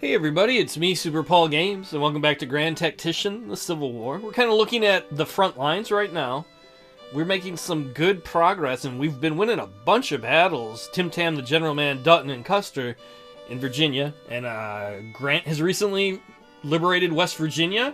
Hey everybody, it's me, Superpaulgames, and welcome back to Grand Tactician, the Civil War. We're kind of looking at the front lines right now. We're making some good progress, and we've been winning a bunch of battles. Tim Tam, the General Man, Dutton, and Custer in Virginia, and Grant has recently liberated West Virginia.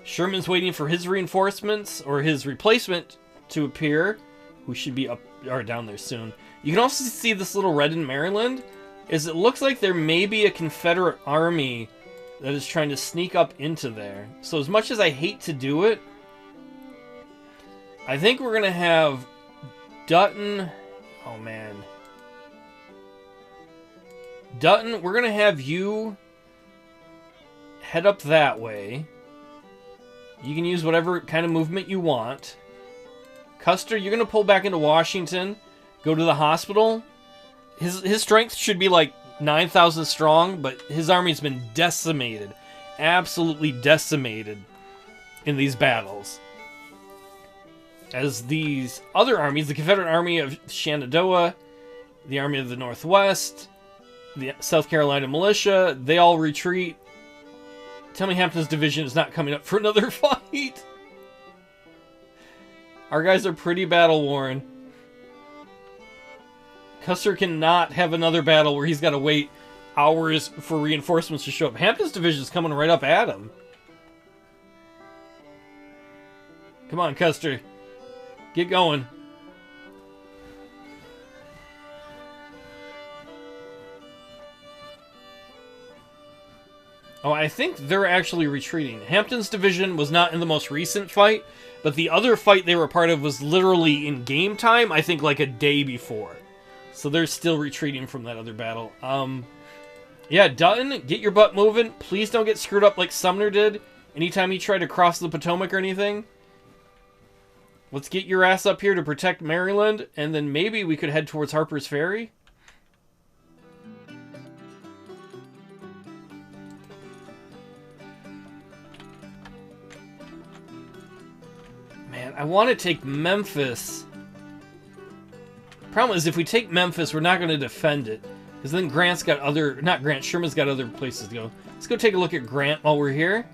Sherman's waiting for his reinforcements, or his replacement, to appear, who should be up or down there soon. You can also see this little red in Maryland. It looks like there may be a Confederate army that is trying to sneak up into there. So as much as I hate to do it, I think we're going to have Dutton... Oh, man. Dutton, we're going to have you head up that way. You can use whatever kind of movement you want. Custer, you're going to pull back into Washington, go to the hospital. His strength should be like 9,000 strong, but his army's been decimated. Absolutely decimated in these battles. As these other armies, the Confederate Army of Shenandoah, the Army of the Northwest, the South Carolina Militia, they all retreat. Tell me Hampton's division is not coming up for another fight. Our guys are pretty battle-worn. Custer cannot have another battle where he's got to wait hours for reinforcements to show up. Hampton's division is coming right up at him. Come on, Custer. Get going. Oh, I think they're actually retreating. Hampton's division was not in the most recent fight, but the other fight they were part of was literally in game time, I think like a day before. So they're still retreating from that other battle. Yeah, Dutton, get your butt moving. Please don't get screwed up like Sumner did anytime he tried to cross the Potomac or anything. Let's get your ass up here to protect Maryland, and then maybe we could head towards Harper's Ferry. Man, I want to take Memphis. Problem is, if we take Memphis, we're not going to defend it. Because then Grant's got other... Not Grant, Sherman's got other places to go. Let's go take a look at Grant while we're here.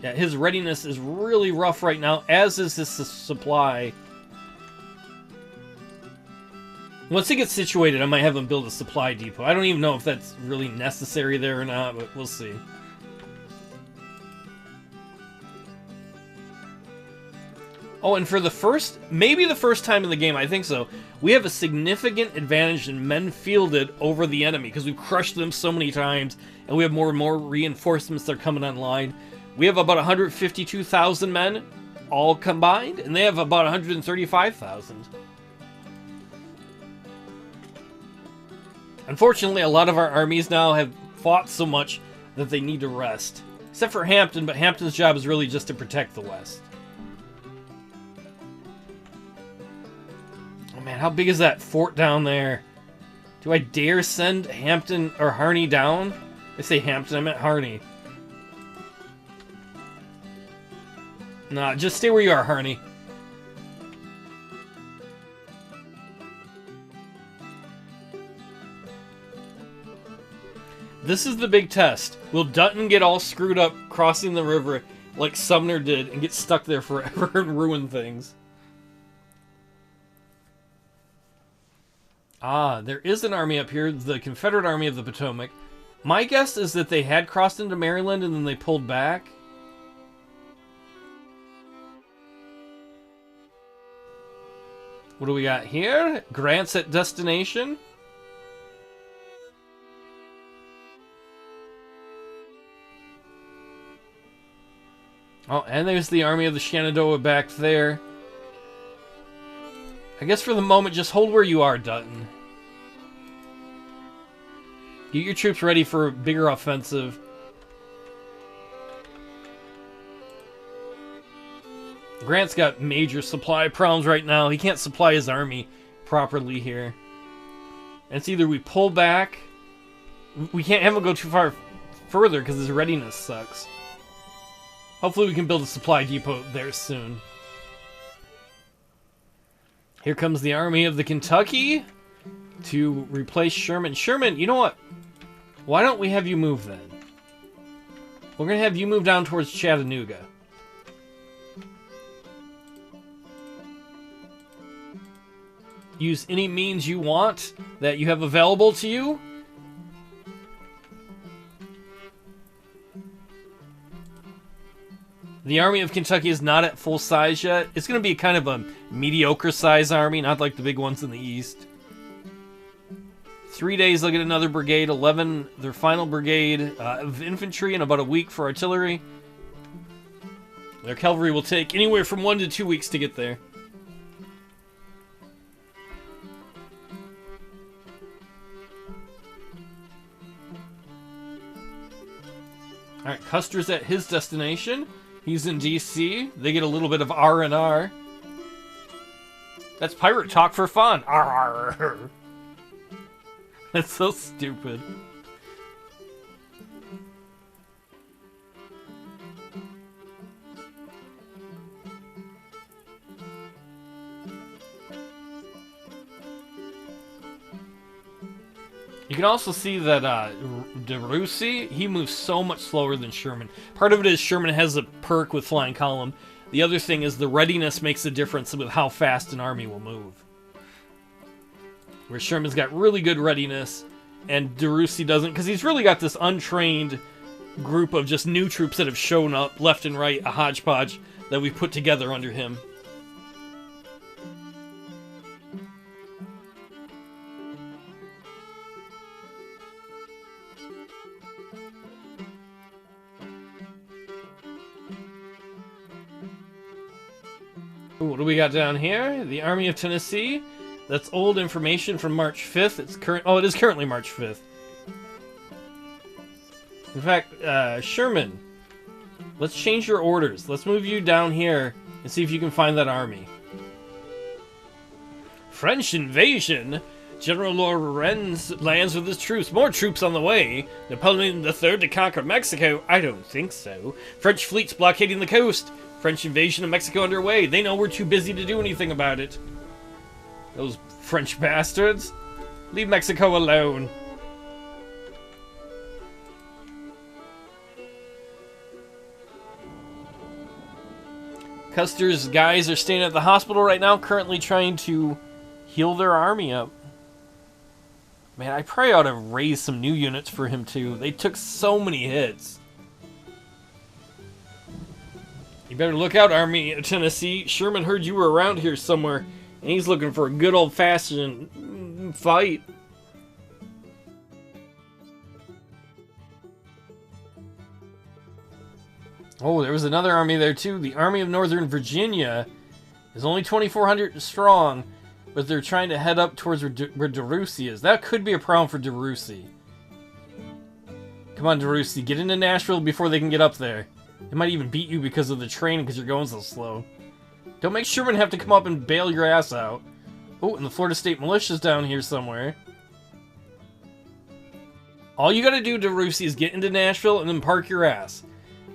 Yeah, his readiness is really rough right now, as is his supply. Once he gets situated, I might have him build a supply depot. I don't even know if that's really necessary there or not, but we'll see. Oh, and for the first, maybe the first time in the game, I think so, we have a significant advantage in men fielded over the enemy, because we've crushed them so many times, and we have more and more reinforcements that are coming online. We have about 152,000 men, all combined, and they have about 135,000. Unfortunately, a lot of our armies now have fought so much that they need to rest. Except for Hampton, but Hampton's job is really just to protect the West. Man, how big is that fort down there? Do I dare send Hampton or Harney down? I say Hampton, I meant Harney. Nah, just stay where you are, Harney. This is the big test. Will Dutton get all screwed up crossing the river like Sumner did and get stuck there forever and ruin things? Ah, there is an army up here, the Confederate Army of the Potomac. My guess is that they had crossed into Maryland and then they pulled back. What do we got here? Grant's at destination. Oh, and there's the Army of the Shenandoah back there. I guess for the moment, just hold where you are, Dutton. Get your troops ready for a bigger offensive. Grant's got major supply problems right now. He can't supply his army properly here. And it's either we pull back... We can't have him go too far further because his readiness sucks. Hopefully we can build a supply depot there soon. Here comes the Army of the Kentucky to replace Sherman. Sherman, you know what? Why don't we have you move then? We're going to have you move down towards Chattanooga. Use any means you want that you have available to you. The Army of Kentucky is not at full size yet. It's going to be kind of a mediocre size army, not like the big ones in the east. 3 days, they'll get another brigade. 11, their final brigade of infantry, and about a week for artillery. Their cavalry will take anywhere from 1 to 2 weeks to get there. Alright, Custer's at his destination. He's in D.C. They get a little bit of R&R. That's pirate talk for fun. R. That's so stupid. You can also see that DeRussy, he moves so much slower than Sherman. Part of it is Sherman has a perk with Flying Column. The other thing is the readiness makes a difference with how fast an army will move. Where Sherman's got really good readiness, and DeRussy doesn't, because he's really got this untrained group of just new troops that have shown up left and right, a hodgepodge that we've put together under him. Ooh, what do we got down here? The Army of Tennessee. That's old information from March 5th. It's current. Oh, it is currently March 5th. In fact, Sherman, let's change your orders. Let's move you down here and see if you can find that army. French invasion. General Lorenz lands with his troops. More troops on the way. Napoleon III to conquer Mexico? I don't think so. French fleets blockading the coast. French invasion of Mexico underway. They know we're too busy to do anything about it. Those French bastards. Leave Mexico alone. Custer's guys are staying at the hospital right now, currently trying to heal their army up. Man, I probably ought to raise some new units for him too. They took so many hits. You better look out, Army of Tennessee. Sherman heard you were around here somewhere, and he's looking for a good old-fashioned fight. Oh, there was another army there, too. The Army of Northern Virginia is only 2,400 strong, but they're trying to head up towards where DeRussy is. That could be a problem for DeRussy. Come on, DeRussy. Get into Nashville before they can get up there. They might even beat you because of the train because you're going so slow. Don't make Sherman have to come up and bail your ass out. Oh, and the Florida State Militia's down here somewhere. All you gotta do, DeRussy, is get into Nashville and then park your ass.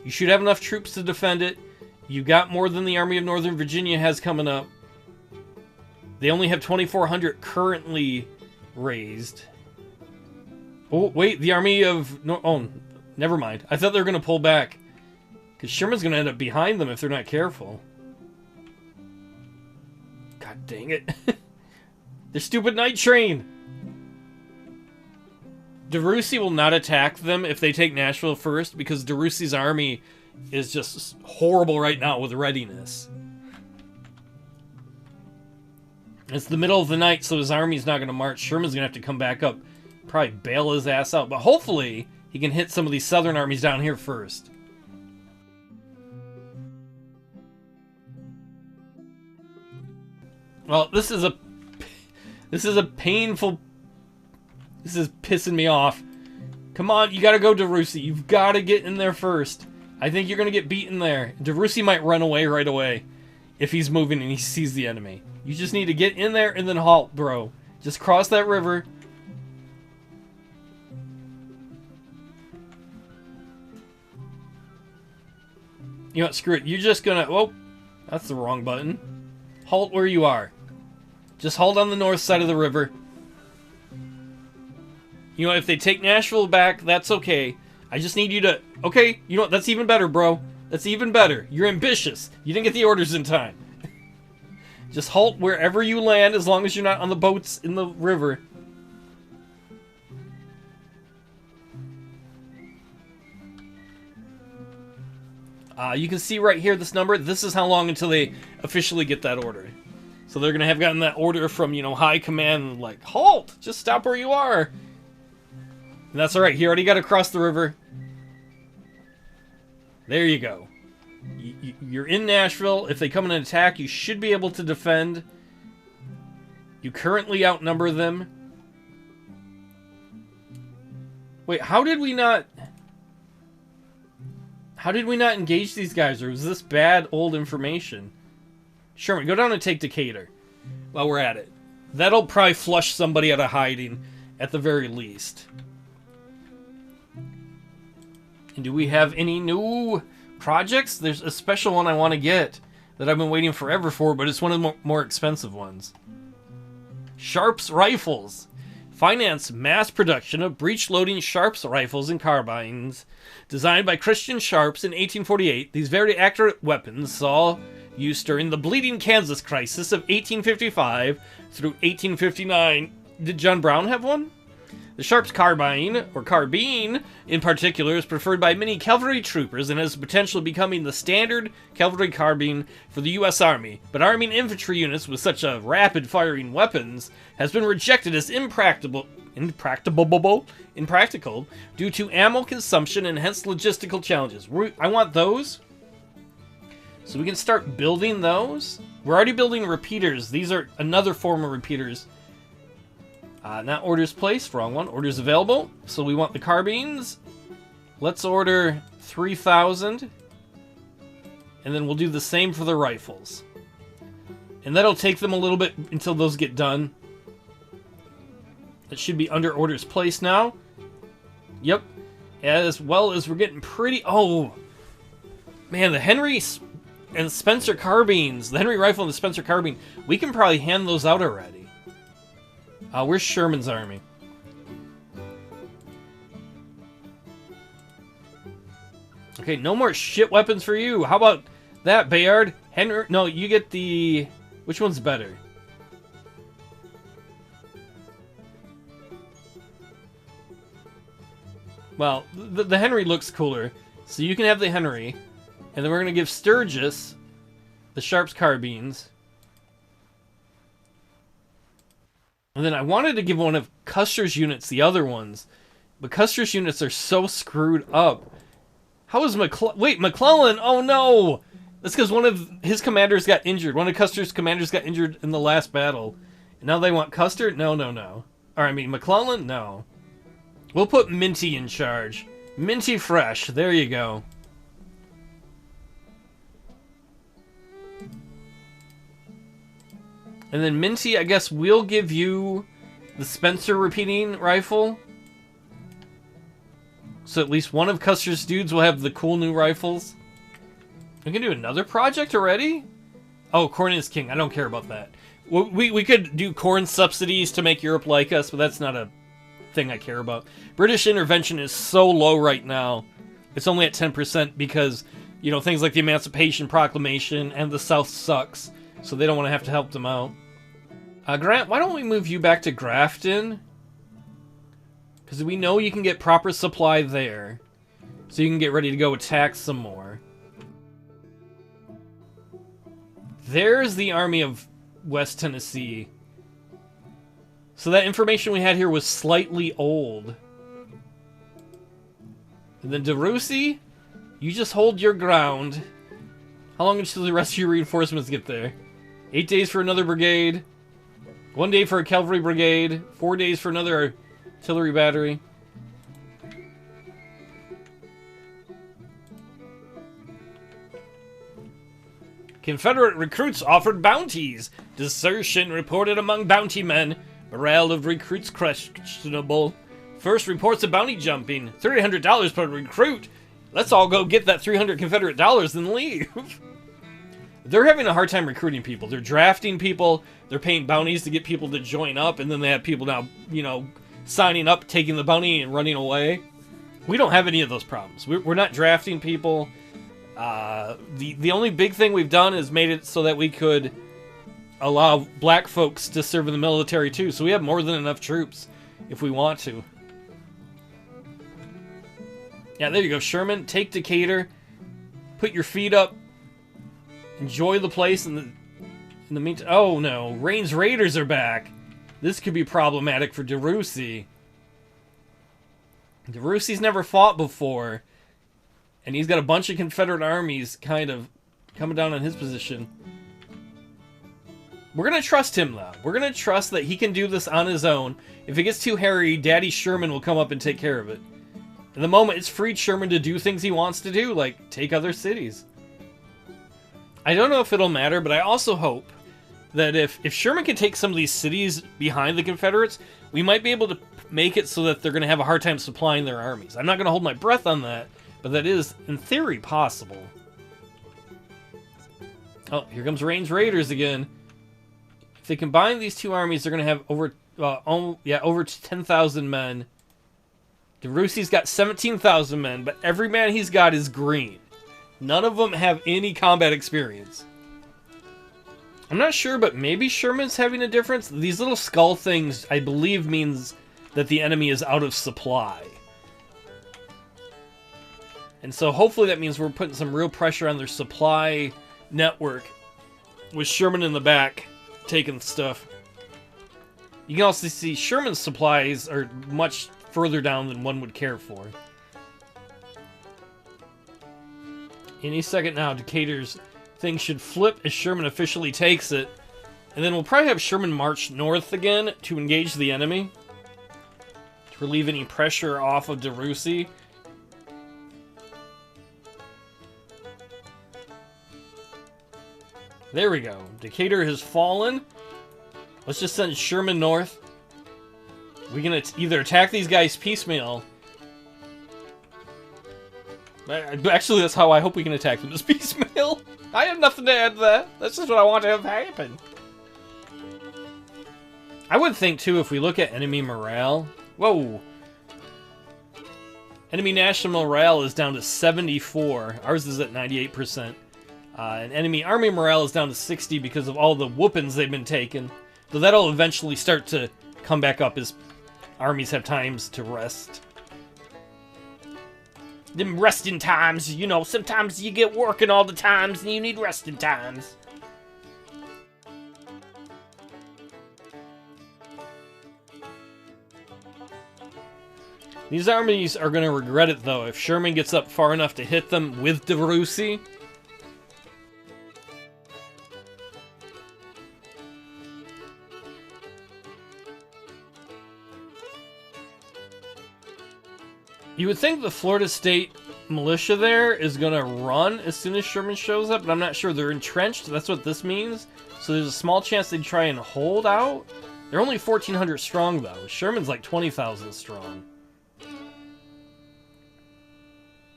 You should have enough troops to defend it. You got more than the Army of Northern Virginia has coming up. They only have 2,400 currently raised. Oh, wait, the Army of... No, oh, never mind. I thought they were going to pull back. Because Sherman's going to end up behind them if they're not careful. God dang it. Their stupid night train! DeRussy will not attack them if they take Nashville first, because DeRussy's army is just horrible right now with readiness. It's the middle of the night, so his army's not going to march. Sherman's going to have to come back up. Probably bail his ass out. But hopefully, he can hit some of these southern armies down here first. Well, this is a painful... This is pissing me off. Come on, you gotta go, DeRussy. You've gotta get in there first. I think you're gonna get beaten there. DeRussy might run away right away if he's moving and he sees the enemy. You just need to get in there and then halt, bro. Just cross that river. You know what, screw it. You're just gonna... Oh, that's the wrong button. Halt where you are. Just halt on the north side of the river. You know, if they take Nashville back, that's okay. I just need you to... Okay, you know what? That's even better, bro. That's even better. You're ambitious. You didn't get the orders in time. Just halt wherever you land as long as you're not on the boats in the river. You can see right here this number. This is how long until they officially get that order. So they're going to have gotten that order from, you know, high command, like, halt! Just stop where you are. And that's alright. He already got across the river. There you go. You're in Nashville. If they come in and attack, you should be able to defend. You currently outnumber them. Wait, how did we not engage these guys? Or was this bad old information? Sherman, go down and take Decatur while we're at it. That'll probably flush somebody out of hiding at the very least. And do we have any new projects? There's a special one I want to get that I've been waiting forever for, but it's one of the more expensive ones. Sharps Rifles. Finance mass production of breech-loading Sharps rifles and carbines. Designed by Christian Sharps in 1848, these very accurate weapons saw use during the Bleeding Kansas crisis of 1855 through 1859. Did John Brown have one? The Sharps carbine, or carbine in particular, is preferred by many cavalry troopers and has the potential of becoming the standard cavalry carbine for the U.S. Army. But arming infantry units with such a rapid-firing weapons has been rejected as impractical due to ammo consumption and hence logistical challenges. I want those, so we can start building those. We're already building repeaters. These are another form of repeaters. Not orders placed, wrong one. Orders available. So we want the carbines. Let's order 3,000. And then we'll do the same for the rifles. And that'll take them a little bit until those get done. That should be under orders placed now. Yep. As well as we're getting pretty... Oh! Man, the Henry and Spencer carbines. The Henry rifle and the Spencer carbine. We can probably hand those out already. Where's Sherman's army? Okay, no more shit weapons for you. How about that, Bayard? Henry... No, you get the... Which one's better? Well, the Henry looks cooler. So you can have the Henry. And then we're going to give Sturgis the Sharps carbines. And then I wanted to give one of Custer's units the other ones. But Custer's units are so screwed up. How is Wait, McClellan? Oh no! That's because one of his commanders got injured. One of Custer's commanders got injured in the last battle. And now they want Custer? No, no, no. Or I mean, McClellan? No. We'll put Minty in charge. Minty Fresh. There you go. And then Minty, I guess we'll give you the Spencer repeating rifle. So at least one of Custer's dudes will have the cool new rifles. We can do another project already? Oh, corn is king. I don't care about that. We could do corn subsidies to make Europe like us, but that's not a thing I care about. British intervention is so low right now. It's only at 10% because, you know, things like the Emancipation Proclamation and the South sucks. So they don't want to have to help them out. Grant, why don't we move you back to Grafton? Because we know you can get proper supply there. So you can get ready to go attack some more. There's the army of West Tennessee. So that information we had here was slightly old. And then DeRussy, you just hold your ground. How long until the rest of your reinforcements get there? 8 days for another brigade. 1 day for a cavalry brigade. 4 days for another artillery battery. Confederate recruits offered bounties. Desertion reported among bounty men. Morale of recruits questionable. First reports of bounty jumping. $300 per recruit. Let's all go get that $300 Confederate dollars and leave. They're having a hard time recruiting people. They're drafting people. They're paying bounties to get people to join up. And then they have people now, you know, signing up, taking the bounty, and running away. We don't have any of those problems. We're not drafting people. The only big thing we've done is made it so that we could allow black folks to serve in the military too. So we have more than enough troops if we want to. Yeah, there you go, Sherman. Take Decatur. Put your feet up. Enjoy the place in the meantime. Oh no, Rain's Raiders are back. This could be problematic for DeRussy. DeRussy's never fought before, and he's got a bunch of Confederate armies kind of coming down on his position. We're going to trust him, though. We're going to trust that he can do this on his own. If it gets too hairy, Daddy Sherman will come up and take care of it. In the moment, it's freed Sherman to do things he wants to do, like take other cities. I don't know if it'll matter, but I also hope that if Sherman can take some of these cities behind the Confederates, we might be able to make it so that they're going to have a hard time supplying their armies. I'm not going to hold my breath on that, but that is, in theory, possible. Oh, here comes Rain's Raiders again. If they combine these two armies, they're going to have over 10,000 men. DeRussy's got 17,000 men, but every man he's got is green. None of them have any combat experience. I'm not sure, but maybe Sherman's having a difference. These little skull things, I believe, means that the enemy is out of supply. And so hopefully that means we're putting some real pressure on their supply network with Sherman in the back taking stuff. You can also see Sherman's supplies are much further down than one would care for. Any second now, Decatur's thing should flip as Sherman officially takes it. And then we'll probably have Sherman march north again to engage the enemy, to relieve any pressure off of DeRussy. There we go. Decatur has fallen. Let's just send Sherman north. We can either attack these guys piecemeal. Actually, that's how I hope we can attack them, is piecemeal. I have nothing to add to that. That's just what I want to have happen. I would think, too, if we look at enemy morale... Whoa! Enemy national morale is down to 74. Ours is at 98%. And enemy army morale is down to 60 because of all the whoopings they've been taking. So that'll eventually start to come back up as armies have times to rest. Them resting times, you know, sometimes you get working all the times and you need resting times. These armies are going to regret it, though, if Sherman gets up far enough to hit them with DeRussy. You would think the Florida State militia there is going to run as soon as Sherman shows up, but I'm not sure. They're entrenched. That's what this means. So there's a small chance they'd try and hold out. They're only 1,400 strong, though. Sherman's like 20,000 strong.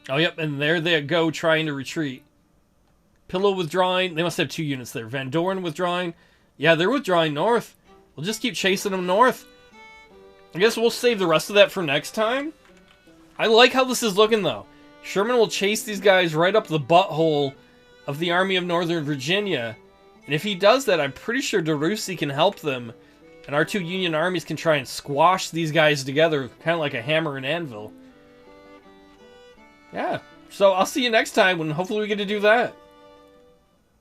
Oh, yep, and there they go trying to retreat. Pillow withdrawing. They must have 2 units there. Van Doren withdrawing. Yeah, they're withdrawing north. We'll just keep chasing them north. I guess we'll save the rest of that for next time. I like how this is looking, though. Sherman will chase these guys right up the butthole of the Army of Northern Virginia. And if he does that, I'm pretty sure DeRussy can help them. And our 2 Union armies can try and squash these guys together, kind of like a hammer and anvil. Yeah. So I'll see you next time when hopefully we get to do that.